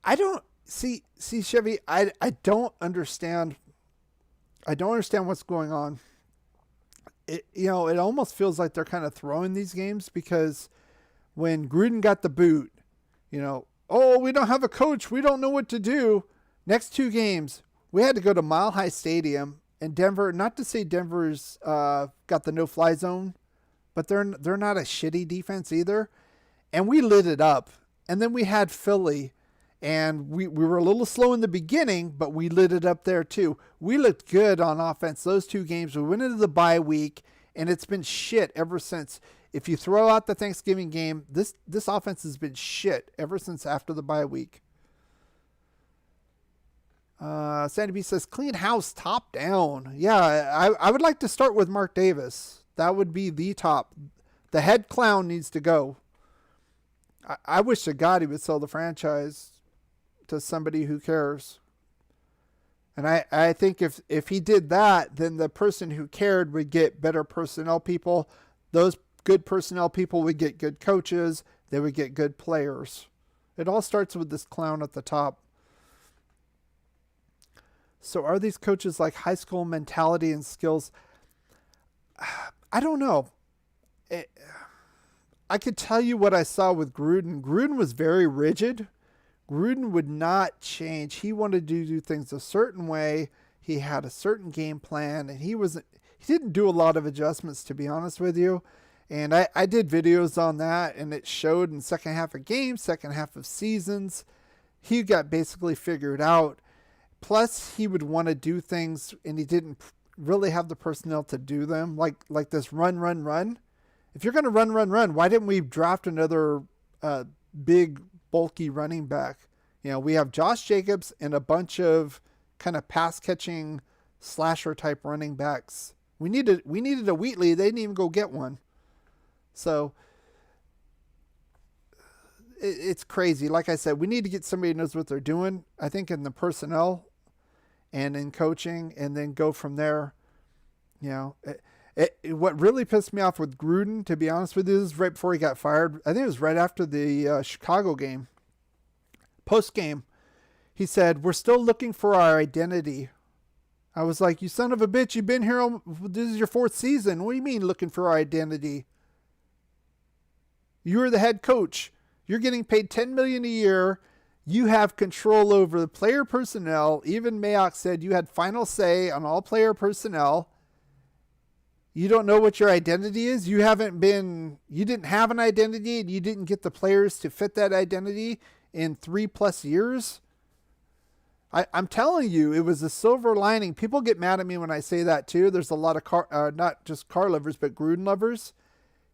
S1: I don't see Chevy. I don't understand. I don't understand what's going on. It almost feels like they're kind of throwing these games because when Gruden got the boot, oh, we don't have a coach. We don't know what to do. Next 2 games, we had to go to Mile High Stadium and Denver. Not to say Denver's got the no-fly zone, but they're not a shitty defense either. And we lit it up. And then we had Philly, and we were a little slow in the beginning, but we lit it up there too. We looked good on offense those 2 games. We went into the bye week, and it's been shit ever since. If you throw out the Thanksgiving game, this offense has been shit ever since after the bye week. Sandy B says, clean house top down. Yeah, I would like to start with Mark Davis. That would be the top. The head clown needs to go. I wish to God he would sell the franchise to somebody who cares. And I think if he did that, then the person who cared would get better personnel people. Those good personnel people would get good coaches. They would get good players. It all starts with this clown at the top. So are these coaches like high school mentality and skills? I don't know. I could tell you what I saw with Gruden. Gruden was very rigid. Gruden would not change. He wanted to do things a certain way. He had a certain game plan, and he didn't do a lot of adjustments, to be honest with you. And I did videos on that, and it showed in the second half of games, second half of seasons. He got basically figured out. Plus, he would want to do things, and he didn't really have the personnel to do them, like this run. If you're going to run, why didn't we draft another big, bulky running back? We have Josh Jacobs and a bunch of kind of pass-catching slasher-type running backs. We needed a Wheatley. They didn't even go get one. So it's crazy. Like I said, we need to get somebody who knows what they're doing, I think, in the personnel and in coaching, and then go from there. What really pissed me off with Gruden, to be honest with you, is right before he got fired. I think it was right after the Chicago game. Post-game, he said, we're still looking for our identity. I was like, you son of a bitch, you've been here, this is your fourth season. What do you mean looking for our identity? You're the head coach. You're getting paid $10 million a year. You have control over the player personnel. Even Mayock said you had final say on all player personnel. You don't know what your identity is. You didn't have an identity, and you didn't get the players to fit that identity in 3+ years. I'm telling you, it was a silver lining. People get mad at me when I say that too. There's a lot of not just car lovers, but Gruden lovers.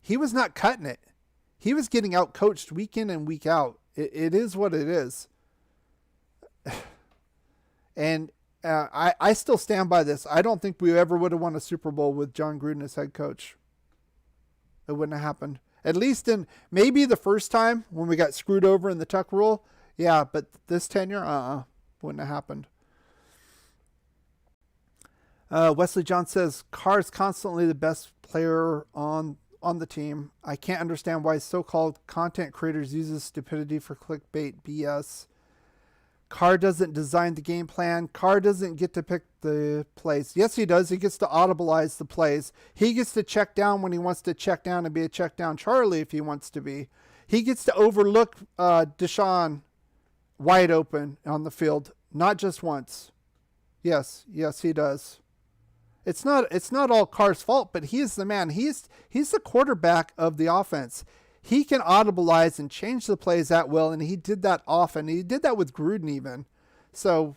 S1: He was not cutting it. He was getting out coached week in and week out. It is what it is. And I still stand by this. I don't think we ever would have won a Super Bowl with John Gruden as head coach. It wouldn't have happened. At least in maybe the first time when we got screwed over in the Tuck rule. Yeah, but this tenure, wouldn't have happened. Wesley John says, Carr is constantly the best player on the team. I can't understand why so-called content creators use this stupidity for clickbait BS. Carr doesn't design the game plan. Carr doesn't get to pick the plays. Yes, he does. He gets to audibilize the plays. He gets to check down when he wants to check down and be a check down Charlie if he wants to be. He gets to overlook Deshaun wide open on the field, not just once. Yes, he does. It's not all Carr's fault, but he is the man. He's the quarterback of the offense. He can audibilize and change the plays at will, and he did that often. He did that with Gruden even. So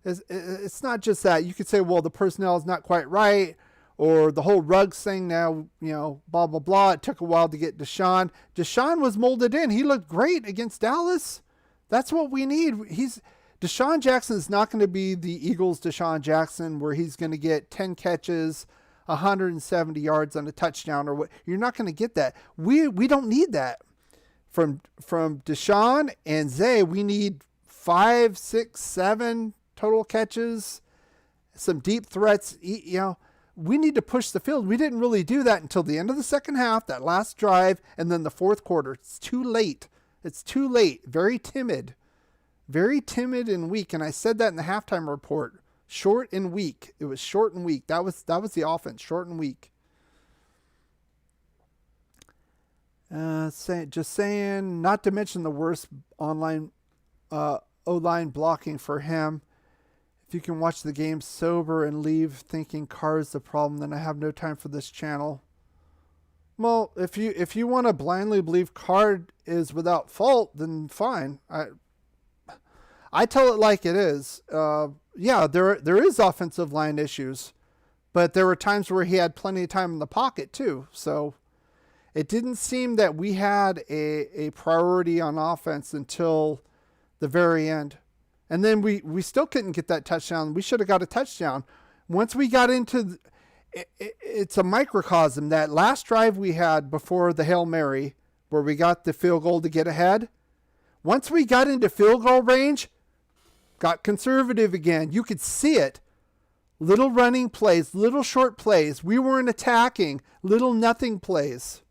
S1: it's not just that. You could say, well, the personnel is not quite right, or the whole Ruggs thing now, blah, blah, blah. It took a while to get Deshaun. Deshaun was molded in. He looked great against Dallas. That's what we need. Deshaun Jackson is not going to be the Eagles' Deshaun Jackson where he's going to get 10 catches, 170 yards on a touchdown or what. You're not going to get that. We don't need that. From Deshaun and Zay, we need 5, 6, 7 total catches, some deep threats. We need to push the field. We didn't really do that until the end of the second half, that last drive, and then the fourth quarter. It's too late. Very timid. Very timid and weak. And I said that in the halftime report. Short and weak. It was short and weak. That was the offense. Short and weak. Just saying, not to mention the worst online O-line blocking for him. If you can watch the game sober and leave thinking Carr is the problem, then I have no time for this channel. Well, if you want to blindly believe Carr is without fault, then fine. I tell it like it is. Yeah, there is offensive line issues, but there were times where he had plenty of time in the pocket too. So it didn't seem that we had a priority on offense until the very end. And then we still couldn't get that touchdown. We should have got a touchdown. Once we got into, it's a microcosm. That last drive we had before the Hail Mary, where we got the field goal to get ahead. Once we got into field goal range, got conservative again. You could see it. Little running plays, little short plays. We weren't attacking. Little nothing plays.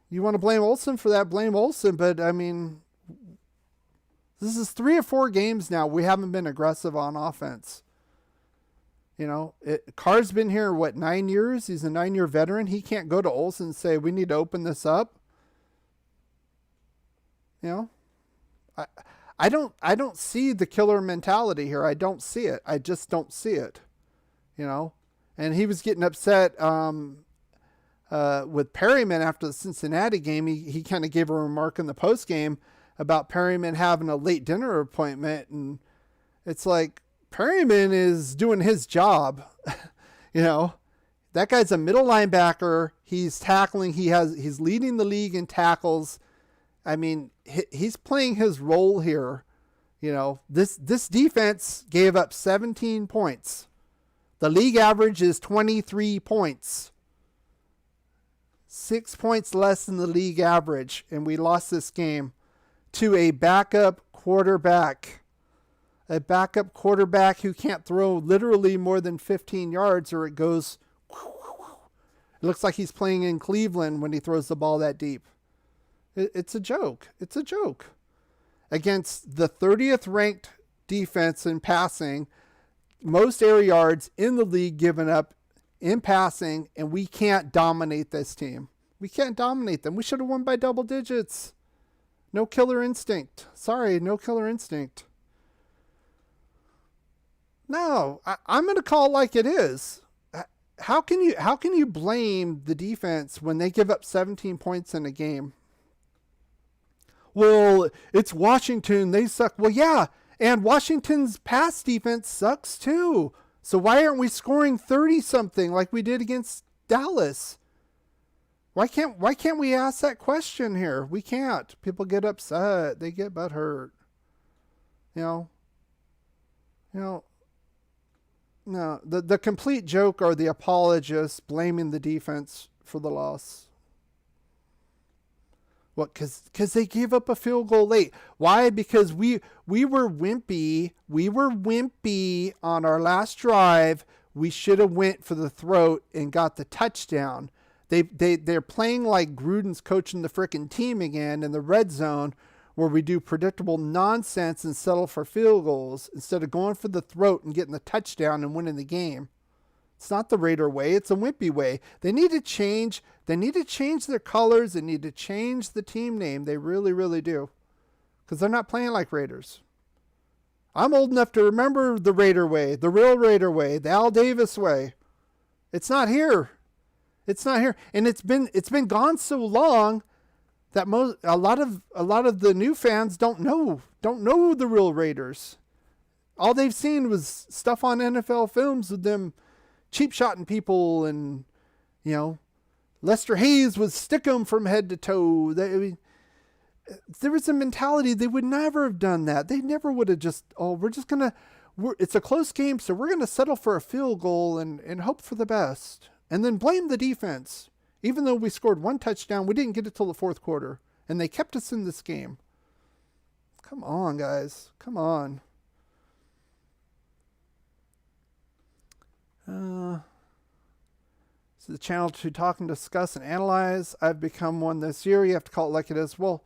S1: You want to blame Olsen for that? Blame Olsen. But, I mean, this is 3 or 4 games now. We haven't been aggressive on offense. You know, Carr's been here, 9 years? He's a 9-year veteran. He can't go to Olsen and say, we need to open this up. You know, I don't see the killer mentality here. I don't see it. I just don't see it. You know, and he was getting upset with Perryman after the Cincinnati game. He kind of gave a remark in the post game about Perryman having a late dinner appointment, and it's like Perryman is doing his job. You know, that guy's a middle linebacker. He's tackling. He's leading the league in tackles. I mean, he's playing his role here. You know, this defense gave up 17 points. The league average is 23 points. 6 points less than the league average, and we lost this game to a backup quarterback. A backup quarterback who can't throw literally more than 15 yards or it goes... It looks like he's playing in Cleveland when he throws the ball that deep. It's a joke. It's a joke. Against the 30th ranked defense in passing, most air yards in the league given up in passing, and we can't dominate this team. We can't dominate them. We should have won by double digits. No killer instinct. Sorry, no killer instinct. No, I'm going to call it like it is. How can you blame the defense when they give up 17 points in a game? Well, it's Washington. They suck. Well, yeah, and Washington's pass defense sucks too. So why aren't we scoring 30-something like we did against Dallas? Why can't we ask that question here? We can't. People get upset. They get butthurt. You know. No, the complete joke are the apologists blaming the defense for the loss. What? Because they gave up a field goal late. Why? Because we were wimpy. We were wimpy on our last drive. We should have went for the throat and got the touchdown. They're playing like Gruden's coaching the frickin' team again in the red zone, where we do predictable nonsense and settle for field goals instead of going for the throat and getting the touchdown and winning the game. It's not the Raider way. It's a wimpy way. They need to change. They need to change their colors. They need to change the team name. They really, really do. Because they're not playing like Raiders. I'm old enough to remember the Raider way, the real Raider way, the Al Davis way. It's not here. It's not here. And it's been gone so long that a lot of the new fans don't know the real Raiders. All they've seen was stuff on NFL films with them cheap shotting people, and Lester Hayes would stick them from head to toe. There was a mentality they would never have done that. They never would have just, it's a close game, so we're gonna settle for a field goal and hope for the best, and then blame the defense. Even though we scored 1 touchdown, we didn't get it till the 4th quarter, and they kept us in this game. Come on, guys. Come on. So the channel to talk and discuss and analyze. I've become one this year. You have to call it like it is. Well,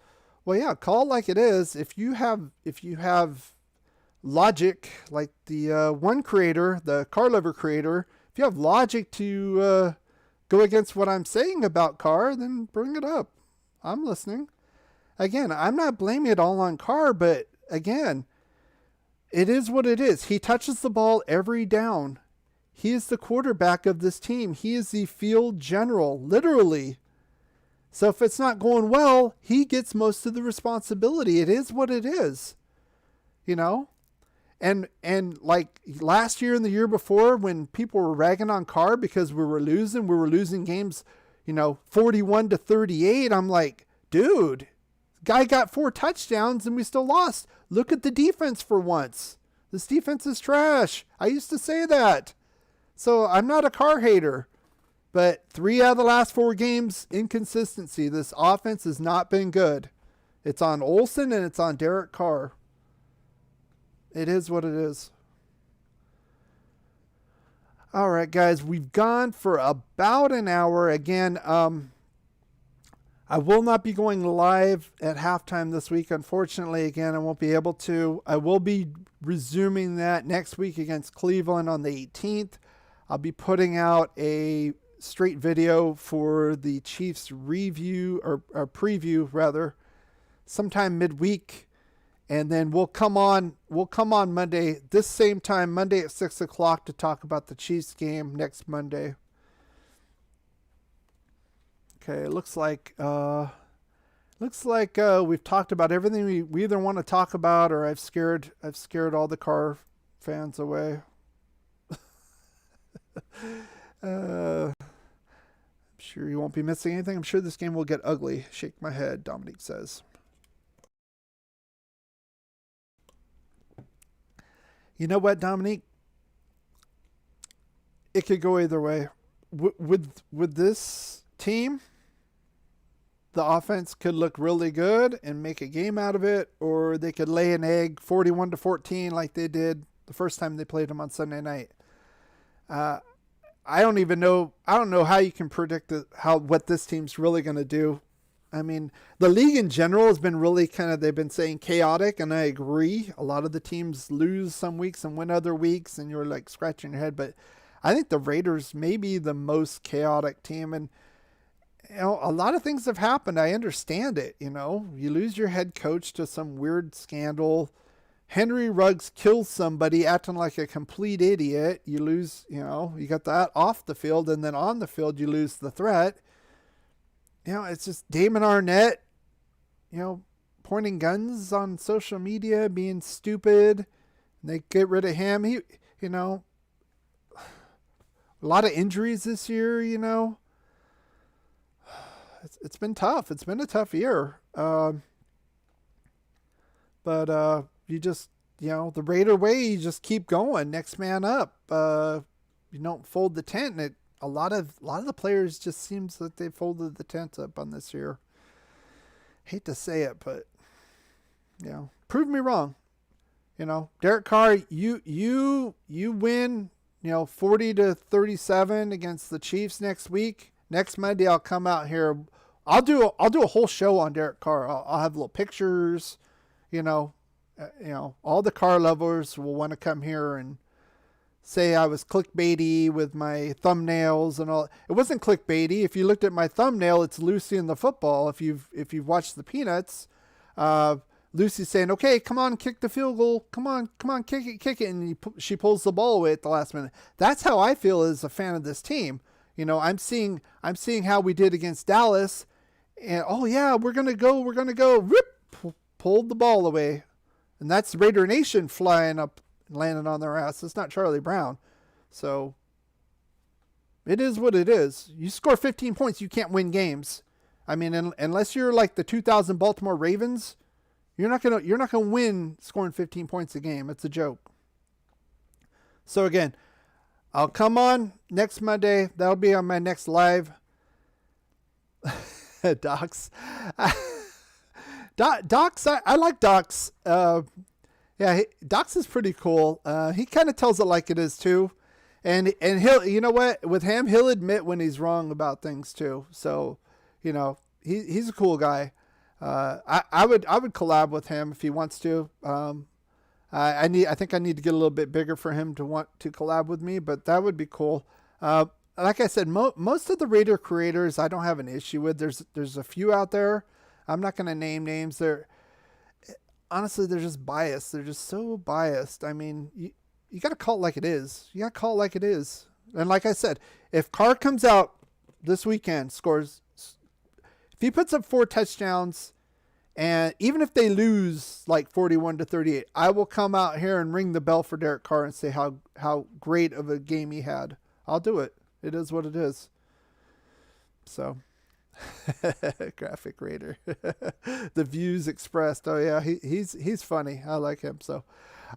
S1: yeah, call it like it is. If you have logic, like the one creator, the car lover creator, if you have logic to go against what I'm saying about Carr, then bring it up. I'm listening. Again, I'm not blaming it all on Carr, but again, it is what it is. He touches the ball every down. He is the quarterback of this team. He is the field general, literally. So if it's not going well, he gets most of the responsibility. It is what it is. And like last year and the year before, when people were ragging on Carr because we were losing games, 41-38. I'm like, dude, Guy got 4 touchdowns and we still lost. Look at the defense for once. This defense is trash. I used to say that. So I'm not a Carr hater. But 3 out of the last 4 games, inconsistency. This offense has not been good. It's on Olsen and it's on Derek Carr. It is what it is. All right, guys, we've gone for about an hour. Again, I will not be going live at halftime this week. Unfortunately, again, I won't be able to. I will be resuming that next week against Cleveland on the 18th. I'll be putting out a straight video for the Chiefs review or preview rather sometime midweek. And then we'll come on Monday, this same time, Monday at 6 o'clock to talk about the Chiefs game next Monday. Okay, it looks like we've talked about everything we either want to talk about, or I've scared all the Carr fans away. I'm sure you won't be missing anything. I'm sure this game will get ugly. Shake my head, Dominique says. You know what, Dominique? It could go either way. With this team, the offense could look really good and make a game out of it, or they could lay an egg 41-14 like they did the first time they played them on Sunday night. I don't know how you can predict what this team's really going to do. I mean, the league in general has been really they've been saying chaotic, and I agree. A lot of the teams lose some weeks and win other weeks, and you're like scratching your head. But I think the Raiders may be the most chaotic team, and a lot of things have happened. I understand it. You lose your head coach to some weird scandal. Henry Ruggs kills somebody acting like a complete idiot. You lose, you got that off the field, and then on the field you lose the threat. It's just Damon Arnett, pointing guns on social media, being stupid. And they get rid of him. A lot of injuries this year, It's been tough. It's been a tough year. But you just, the Raider way, you just keep going. Next man up. You don't fold the tent. And a lot of the players just seems that they folded the tent up on this year. Hate to say it, but prove me wrong. Derek Carr, you win, 40-37 against the Chiefs next week. Next Monday, I'll come out here. I'll do a whole show on Derek Carr. I'll have little pictures. All the Carr lovers will want to come here and say I was clickbaity with my thumbnails and all. It wasn't clickbaity. If you looked at my thumbnail, it's Lucy and the football. If you've watched the Peanuts, Lucy's saying, "Okay, come on, kick the field goal. Come on, kick it," and she pulls the ball away at the last minute. That's how I feel as a fan of this team. I'm seeing how we did against Dallas, and oh yeah, we're gonna go. Rip, pulled the ball away, and that's Raider Nation flying up, landing on their ass. It's not Charlie Brown. So it is what it is. You score 15 points, you can't win games. I mean, unless you're like the 2000 Baltimore Ravens, you're not gonna win scoring 15 points a game. It's a joke. So again, I'll come on next Monday. That'll be on my next live. Docs. Docs, I like Docs. Docs is pretty cool. He kind of tells it like it is too. And he'll, with him, he'll admit when he's wrong about things too. So, he's a cool guy. I would collab with him if he wants to. I think I need to get a little bit bigger for him to want to collab with me, but that would be cool. Like I said, most of the Raider creators I don't have an issue with. There's a few out there. I'm not going to name names. Honestly, they're just biased. They're just so biased. I mean, you got to call it like it is. You got to call it like it is. And like I said, if Carr comes out this weekend, scores, if he puts up 4 touchdowns, and even if they lose like 41-38, I will come out here and ring the bell for Derek Carr and say how great of a game he had. I'll do it. It is what it is. So, Graphic Raider. The views expressed. Oh yeah, he's funny. I like him. So,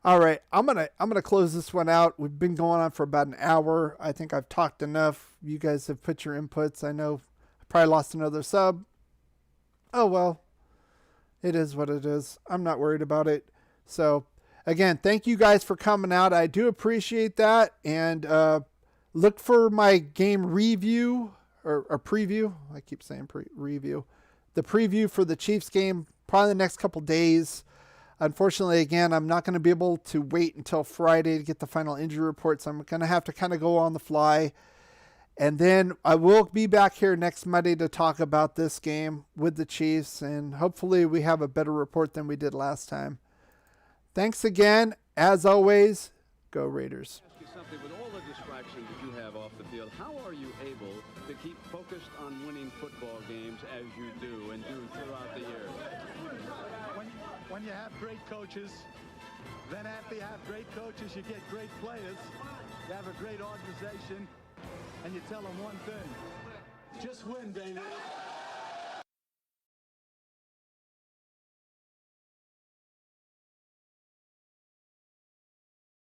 S1: all right, I'm gonna close this one out. We've been going on for about an hour. I think I've talked enough. You guys have put your inputs. I know I probably lost another sub. Oh well, it is what it is. I'm not worried about it. So again, thank you guys for coming out. I do appreciate that. And look for my game review or preview. I keep saying review. The preview for the Chiefs game probably the next couple days. Unfortunately, again, I'm not going to be able to wait until Friday to get the final injury report. So I'm going to have to kind of go on the fly. And then I will be back here next Monday to talk about this game with the Chiefs. And hopefully we have a better report than we did last time. Thanks again. As always, go Raiders.
S2: Ask you something. With all the distractions that you have off the field, how are you able to keep focused on winning football games as you do and do throughout the years?
S3: When you have great coaches, then after you have great coaches, you get great players. You have a great organization, and you tell them one thing: just win, baby.